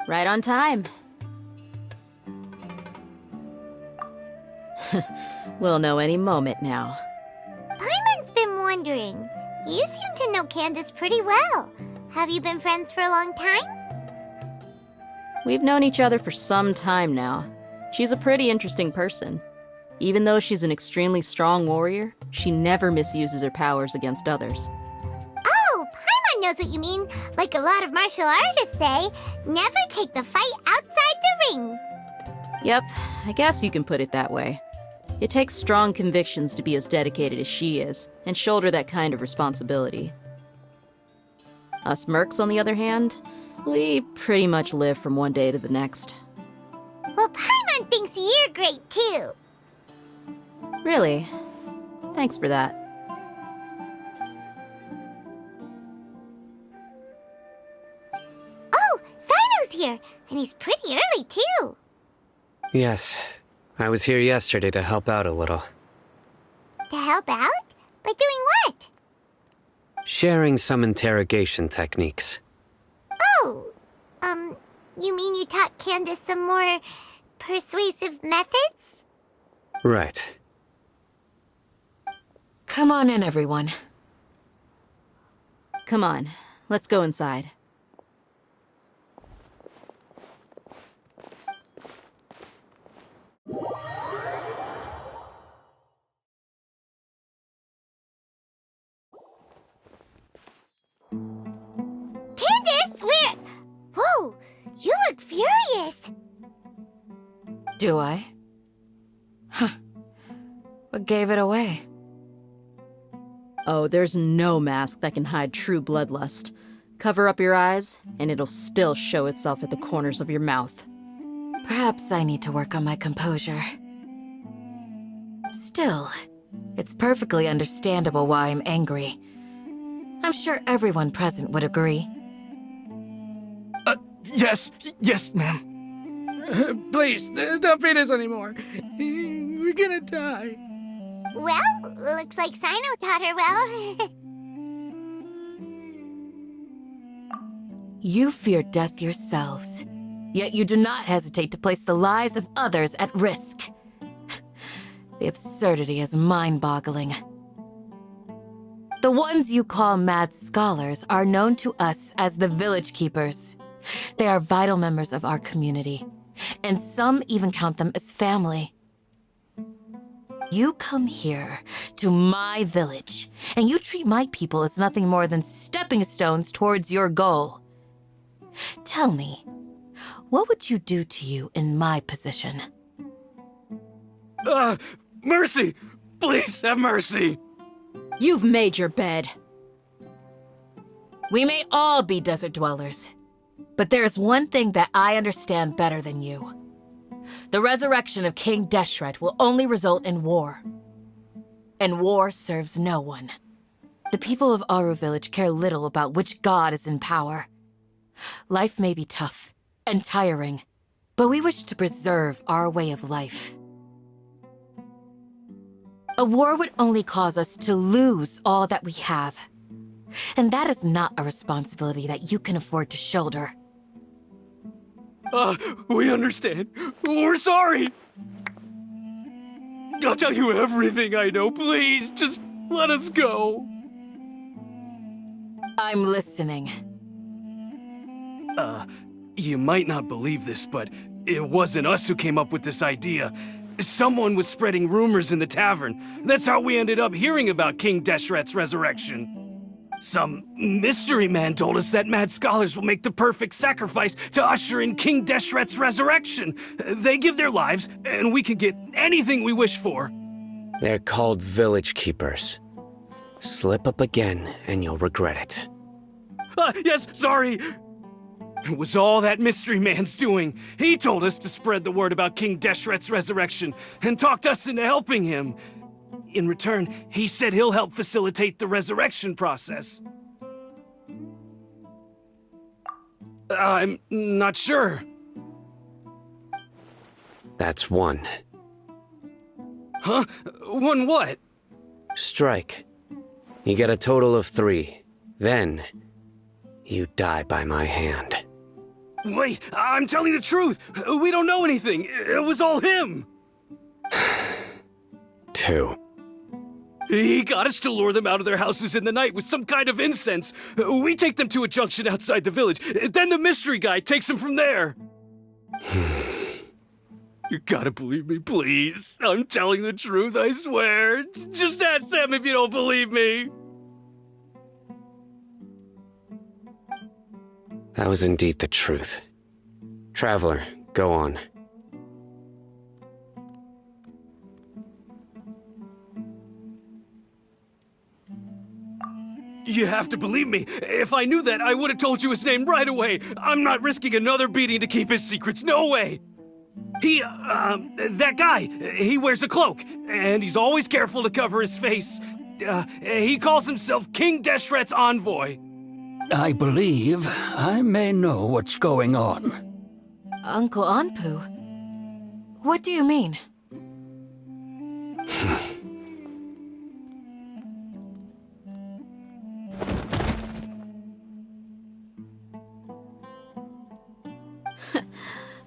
Right on time. We'll know any moment now. Paimon's been wondering. You seem to know Candace pretty well. Have you been friends for a long time? We've known each other for some time now. She's a pretty interesting person. Even though she's an extremely strong warrior, she never misuses her powers against others. Oh, Paimon knows what you mean. Like a lot of martial artists say, never take the fight outside the ring. Yep, I guess you can put it that way. It takes strong convictions to be as dedicated as she is, and shoulder that kind of responsibility. Us mercs, on the other hand, we pretty much live from one day to the next. Well, Paimon thinks you're great too. Really? Thanks for that. Oh, Sino's here, and he's pretty early too. Yes. I was here yesterday to help out a little. To help out? By doing what? Sharing some interrogation techniques. Oh, you mean you taught Candace some more persuasive methods? Right. Come on in, everyone. Come on, let's go inside. Candace, where? Whoa, you look furious. Do I? Huh. What gave it away? Oh, there's no mask that can hide true bloodlust. Cover up your eyes, and it'll still show itself at the corners of your mouth. Perhaps I need to work on my composure. Still, it's perfectly understandable why I'm angry. I'm sure everyone present would agree. Yes, ma'am. Please, don't beat us anymore. We're gonna die. Well, looks like Sino taught her well. You fear death yourselves, yet you do not hesitate to place the lives of others at risk. The absurdity is mind-boggling. The ones you call mad scholars are known to us as the Village Keepers. They are vital members of our community, and some even count them as family. You come here to my village, and you treat my people as nothing more than stepping stones towards your goal. Tell me, what would you do to you in my position? Mercy! Please have mercy! You've made your bed. We may all be desert dwellers, but there's one thing that I understand better than you. The resurrection of King Deshret will only result in war. And war serves no one. The people of Aru Village care little about which god is in power. Life may be tough and tiring, but we wish to preserve our way of life. A war would only cause us to lose all that we have. And that is not a responsibility that you can afford to shoulder. We understand. We're sorry. I'll tell you everything I know. Please, just let us go. I'm listening. You might not believe this, but it wasn't us who came up with this idea. Someone was spreading rumors in the tavern. That's how we ended up hearing about King Deshret's resurrection. Some mystery man told us that mad scholars will make the perfect sacrifice to usher in King Deshret's resurrection. They give their lives, and we can get anything we wish for. They're called Village Keepers. Slip up again, and you'll regret it. Yes, sorry. It was all that mystery man's doing. He told us to spread the word about King Deshret's resurrection and talked us into helping him. In return, he said he'll help facilitate the resurrection process. I'm not sure. That's one. Huh? One what? Strike. You get a total of 3. Then, you die by my hand. Wait, I'm telling the truth! We don't know anything! It was all him! 2. He got us to lure them out of their houses in the night with some kind of incense. We take them to a junction outside the village. Then the mystery guy takes them from there. You gotta believe me, please. I'm telling the truth, I swear. Just ask them if you don't believe me. That was indeed the truth. Traveler, go on. You have to believe me. If I knew that, I would have told you his name right away. I'm not risking another beating to keep his secrets. No way. That guy, he wears a cloak, and he's always careful to cover his face. He calls himself King Deshret's envoy. I believe I may know what's going on. Uncle Anpu? What do you mean?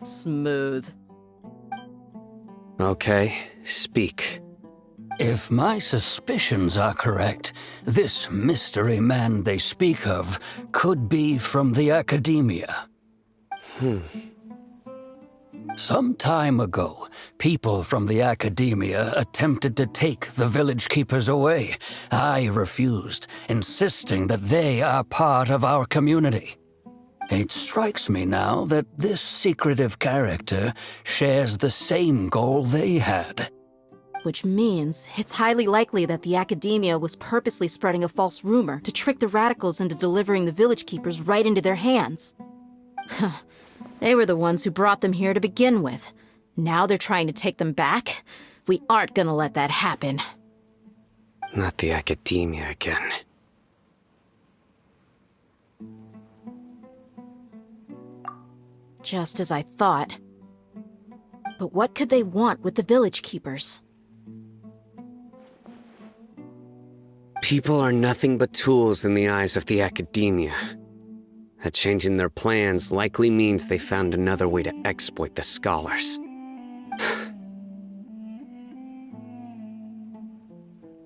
Smooth. Okay, speak. If my suspicions are correct, this mystery man they speak of could be from the academia. Some time ago, people from the academia attempted to take the village keepers away. I refused, insisting that they are part of our community. It strikes me now that this secretive character shares the same goal they had. Which means it's highly likely that the academia was purposely spreading a false rumor to trick the radicals into delivering the village keepers right into their hands. They were the ones who brought them here to begin with. Now they're trying to take them back? We aren't gonna let that happen. Not the academia again. Just as I thought. But what could they want with the village keepers? People are nothing but tools in the eyes of the academia. A change in their plans likely means they found another way to exploit the scholars.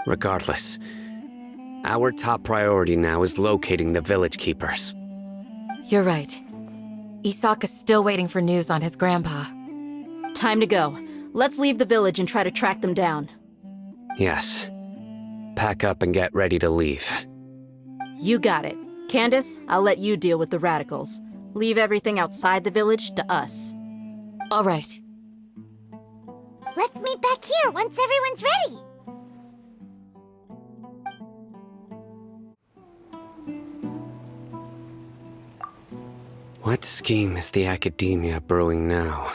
Regardless, our top priority now is locating the village keepers. You're right. Isaka's still waiting for news on his grandpa. Time to go. Let's leave the village and try to track them down. Yes. Pack up and get ready to leave. You got it. Candace, I'll let you deal with the radicals. Leave everything outside the village to us. All right. Let's meet back here once everyone's ready. What scheme is the academia brewing now?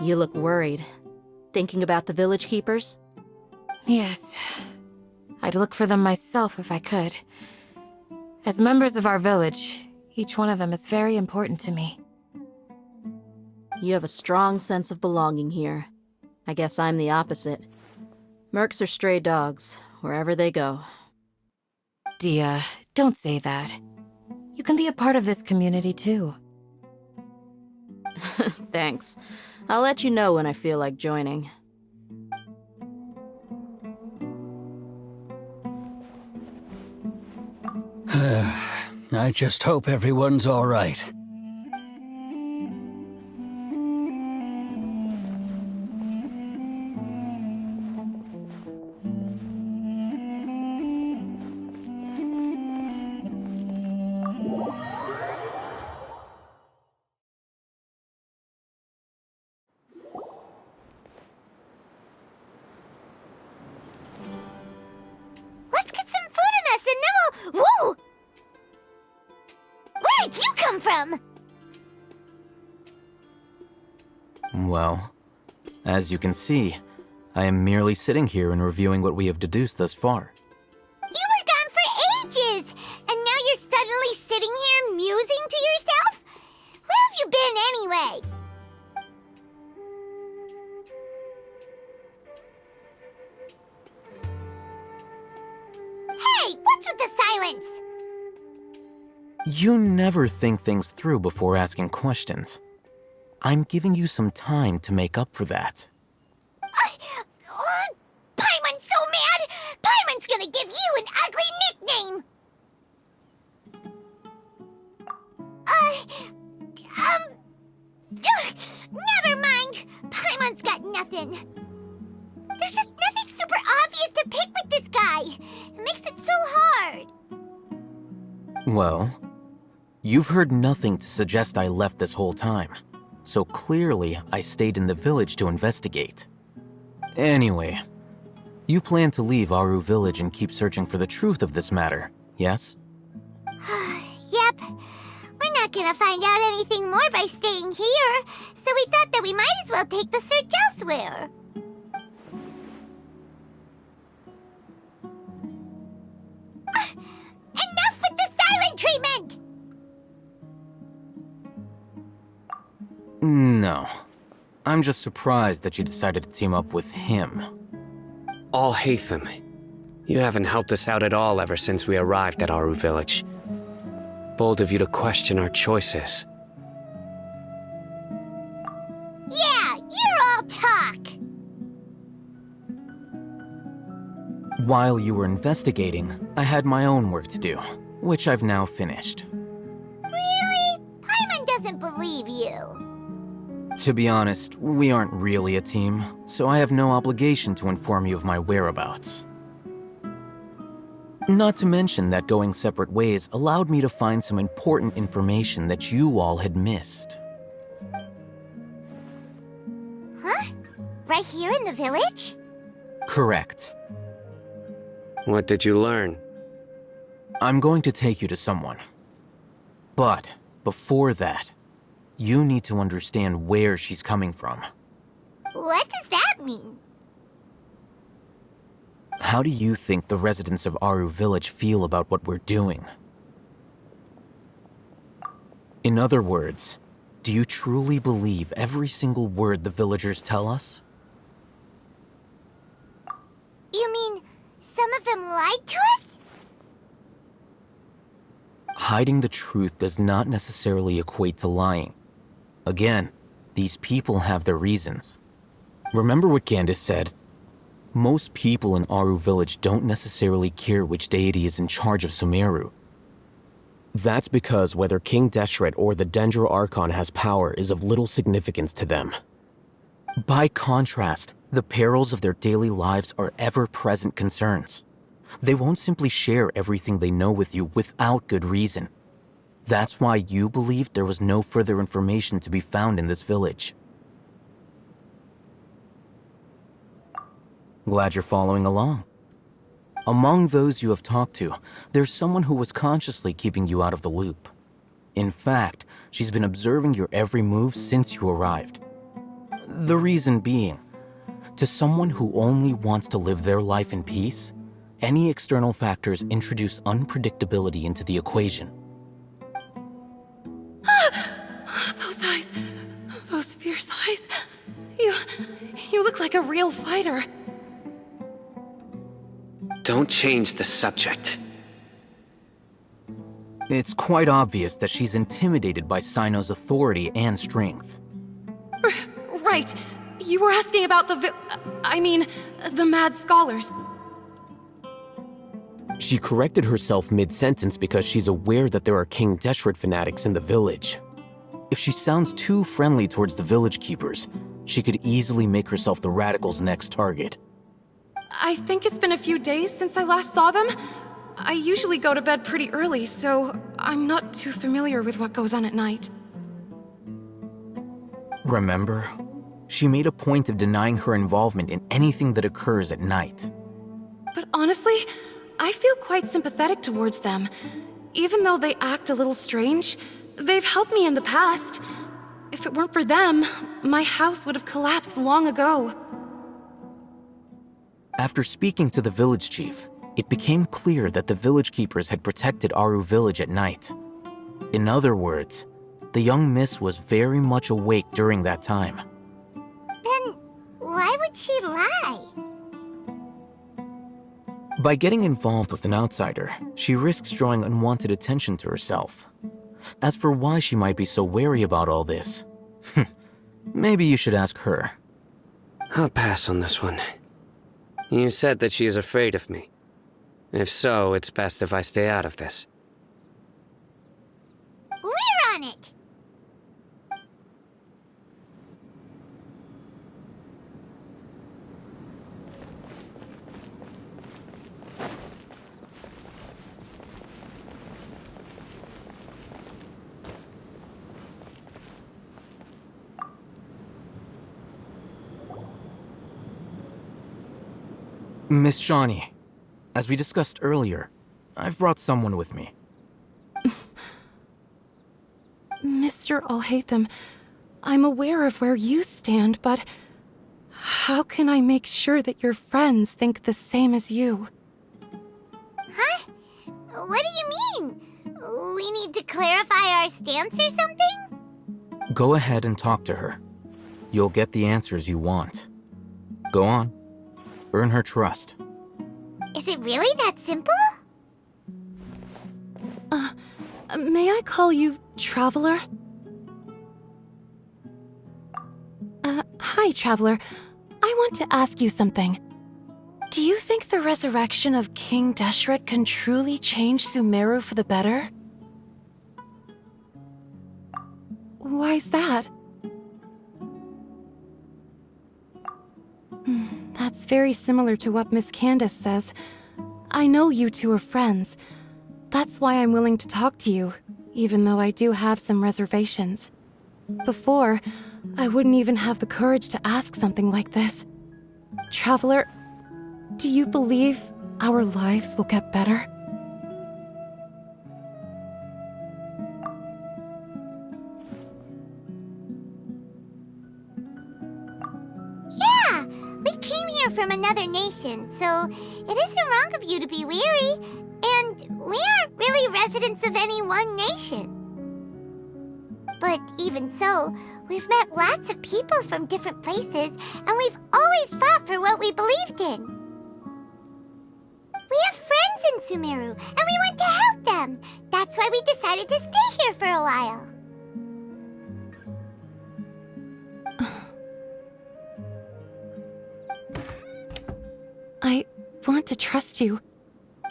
You look worried. Thinking about the village keepers? Yes. I'd look for them myself if I could. As members of our village, each one of them is very important to me. You have a strong sense of belonging here. I guess I'm the opposite. Mercs are stray dogs, wherever they go. Dia, don't say that. You can be a part of this community too. Thanks. I'll let you know when I feel like joining. I just hope everyone's all right. Let's get some food in us and then we'll... Whoa! Where did you come from? Well, as you can see, I am merely sitting here and reviewing what we have deduced thus far. You were gone for ages, and now you're suddenly sitting here musing to yourself? Where have you been anyway? You never think things through before asking questions. I'm giving you some time to make up for that. Paimon's so mad! Paimon's gonna give you an ugly nickname! Never mind! Paimon's got nothing. There's just nothing super obvious to pick with this guy. It makes it so hard. Well, you've heard nothing to suggest I left this whole time, so clearly I stayed in the village to investigate. Anyway, you plan to leave Aru Village and keep searching for the truth of this matter, yes? Yep. We're not gonna find out anything more by staying here, so we thought that we might as well take the search elsewhere. Enough with the silent treatment! No. I'm just surprised that you decided to team up with him. All Hatham, you haven't helped us out at all ever since we arrived at Aru Village. Bold of you to question our choices. Yeah, you're all talk! While you were investigating, I had my own work to do, which I've now finished. Really? Paimon doesn't believe you. To be honest, we aren't really a team, so I have no obligation to inform you of my whereabouts. Not to mention that going separate ways allowed me to find some important information that you all had missed. Huh? Right here in the village? Correct. What did you learn? I'm going to take you to someone. But before that, you need to understand where she's coming from. What does that mean? How do you think the residents of Aru Village feel about what we're doing? In other words, do you truly believe every single word the villagers tell us? You mean some of them lied to us? Hiding the truth does not necessarily equate to lying. Again, these people have their reasons. Remember what Candace said? Most people in Aru Village don't necessarily care which deity is in charge of Sumeru. That's because whether King Deshret or the Dendro Archon has power is of little significance to them. By contrast, the perils of their daily lives are ever-present concerns. They won't simply share everything they know with you without good reason. That's why you believed there was no further information to be found in this village. Glad you're following along. Among those you have talked to, there's someone who was consciously keeping you out of the loop. In fact, she's been observing your every move since you arrived. The reason being, to someone who only wants to live their life in peace, any external factors introduce unpredictability into the equation. Those eyes. Those fierce eyes. You look like a real fighter. Don't change the subject. It's quite obvious that she's intimidated by Sino's authority and strength. Right. You were asking about the Mad Scholars. She corrected herself mid-sentence because she's aware that there are King Deshret fanatics in the village. If she sounds too friendly towards the village keepers, she could easily make herself the radicals' next target. I think it's been a few days since I last saw them. I usually go to bed pretty early, so I'm not too familiar with what goes on at night. Remember? She made a point of denying her involvement in anything that occurs at night. But honestly, I feel quite sympathetic towards them. Even though they act a little strange, they've helped me in the past. If it weren't for them, my house would have collapsed long ago. After speaking to the village chief, it became clear that the village keepers had protected Aru Village at night. In other words, the young miss was very much awake during that time. Then why would she lie? By getting involved with an outsider, she risks drawing unwanted attention to herself. As for why she might be so wary about all this, maybe you should ask her. I'll pass on this one. You said that she is afraid of me. If so, it's best if I stay out of this. We're on it! Miss Shawnee, as we discussed earlier, I've brought someone with me. Mr. Alhaitham, I'm aware of where you stand, but how can I make sure that your friends think the same as you? Huh? What do you mean? We need to clarify our stance or something? Go ahead and talk to her. You'll get the answers you want. Go on. Earn her trust. Is it really that simple? May I call you Traveler? Hi, Traveler. I want to ask you something. Do you think the resurrection of King Deshret can truly change Sumeru for the better? Why's that? That's very similar to what Miss Candace says. I know you two are friends. That's why I'm willing to talk to you, even though I do have some reservations. Before, I wouldn't even have the courage to ask something like this. Traveler, do you believe our lives will get better? Yeah! We came here from another nation, so it isn't wrong of you to be weary. And we aren't really residents of any one nation. But even so, we've met lots of people from different places, and we've always fought for what we believed in. We have friends in Sumeru, and we want to help them. That's why we decided to stay here for a while. I want to trust you.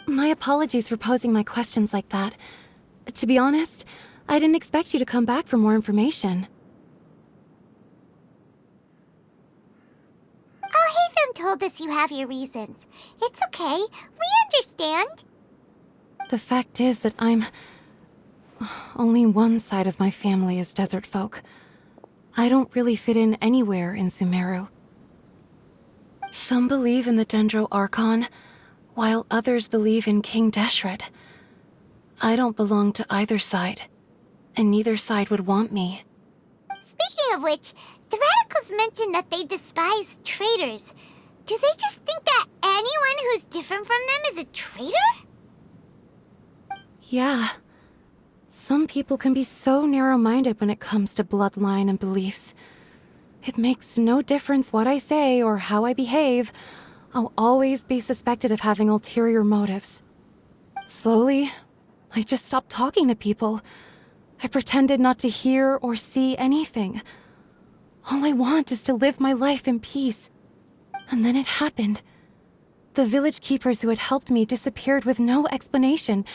My apologies for posing my questions like that. To be honest, I didn't expect you to come back for more information. Alhaitham told us you have your reasons. It's okay. We understand. The fact is that only one side of my family is desert folk. I don't really fit in anywhere in Sumeru. Some believe in the Dendro Archon, while others believe in King Deshret. I don't belong to either side, and neither side would want me. Speaking of which, the Radicals mentioned that they despise traitors. Do they just think that anyone who's different from them is a traitor? Yeah. Some people can be so narrow-minded when it comes to bloodline and beliefs. It makes no difference what I say or how I behave. I'll always be suspected of having ulterior motives. Slowly, I just stopped talking to people. I pretended not to hear or see anything. All I want is to live my life in peace. And then it happened. The village keepers who had helped me disappeared with no explanation,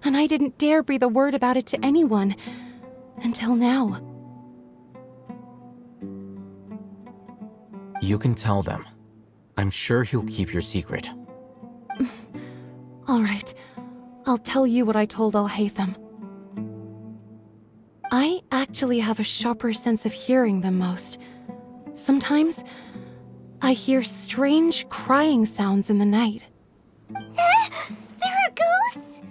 and I didn't dare breathe a word about it to anyone. Until now. You can tell them. I'm sure he'll keep your secret. All right. I'll tell you what I told Alhaitham. I actually have a sharper sense of hearing than most. Sometimes, I hear strange crying sounds in the night. There are ghosts?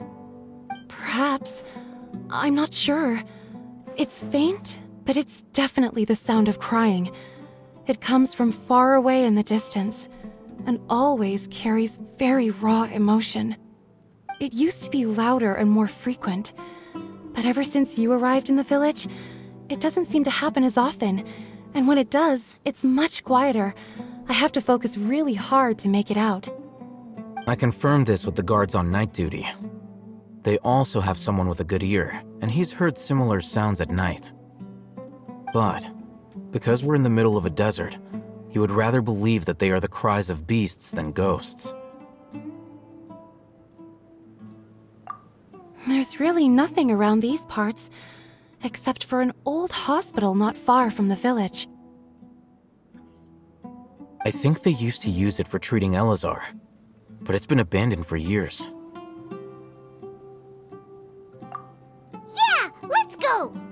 Perhaps. I'm not sure. It's faint, but it's definitely the sound of crying. It comes from far away in the distance, and always carries very raw emotion. It used to be louder and more frequent, but ever since you arrived in the village, it doesn't seem to happen as often, and when it does, it's much quieter. I have to focus really hard to make it out. I confirmed this with the guards on night duty. They also have someone with a good ear, and he's heard similar sounds at night. But, because we're in the middle of a desert, he would rather believe that they are the cries of beasts than ghosts. There's really nothing around these parts, except for an old hospital not far from the village. I think they used to use it for treating Elazar, but it's been abandoned for years. Yeah, let's go!